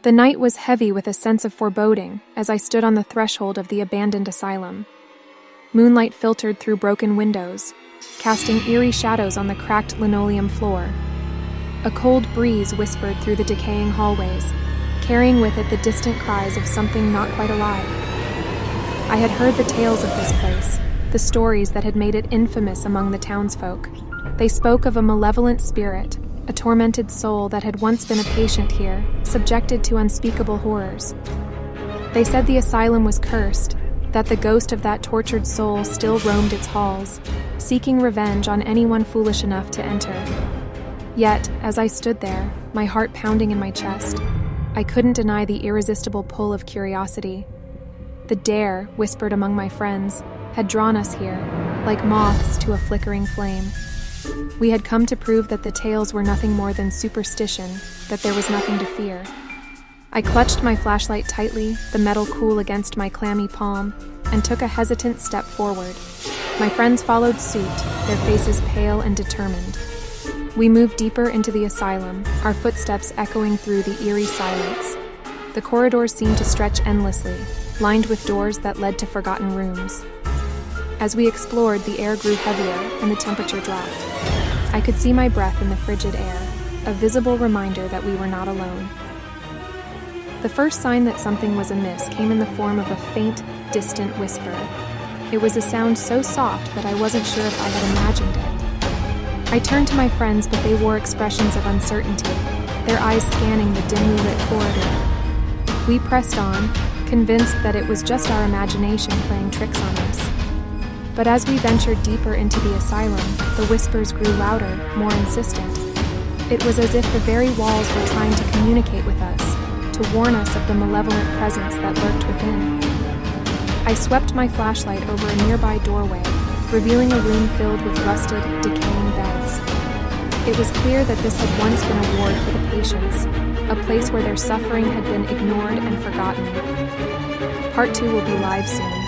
The night was heavy with a sense of foreboding as I stood on the threshold of the abandoned asylum. Moonlight filtered through broken windows, casting eerie shadows on the cracked linoleum floor. A cold breeze whispered through the decaying hallways, carrying with it the distant cries of something not quite alive. I had heard the tales of this place, the stories that had made it infamous among the townsfolk. They spoke of a malevolent spirit, a tormented soul that had once been a patient here, subjected to unspeakable horrors. They said the asylum was cursed, that the ghost of that tortured soul still roamed its halls, seeking revenge on anyone foolish enough to enter. Yet, as I stood there, my heart pounding in my chest, I couldn't deny the irresistible pull of curiosity. The dare, whispered among my friends, had drawn us here, like moths to a flickering flame. We had come to prove that the tales were nothing more than superstition, that there was nothing to fear. I clutched my flashlight tightly, the metal cool against my clammy palm, and took a hesitant step forward. My friends followed suit, their faces pale and determined. We moved deeper into the asylum, our footsteps echoing through the eerie silence. The corridors seemed to stretch endlessly, lined with doors that led to forgotten rooms. As we explored, the air grew heavier and the temperature dropped. I could see my breath in the frigid air, a visible reminder that we were not alone. The first sign that something was amiss came in the form of a faint, distant whisper. It was a sound so soft that I wasn't sure if I had imagined it. I turned to my friends, but they wore expressions of uncertainty, their eyes scanning the dimly lit corridor. We pressed on, convinced that it was just our imagination playing tricks on us. But as we ventured deeper into the asylum, the whispers grew louder, more insistent. It was as if the very walls were trying to communicate with us, to warn us of the malevolent presence that lurked within. I swept my flashlight over a nearby doorway, revealing a room filled with rusted, decaying beds. It was clear that this had once been a ward for the patients, a place where their suffering had been ignored and forgotten. Part 2 will be live soon.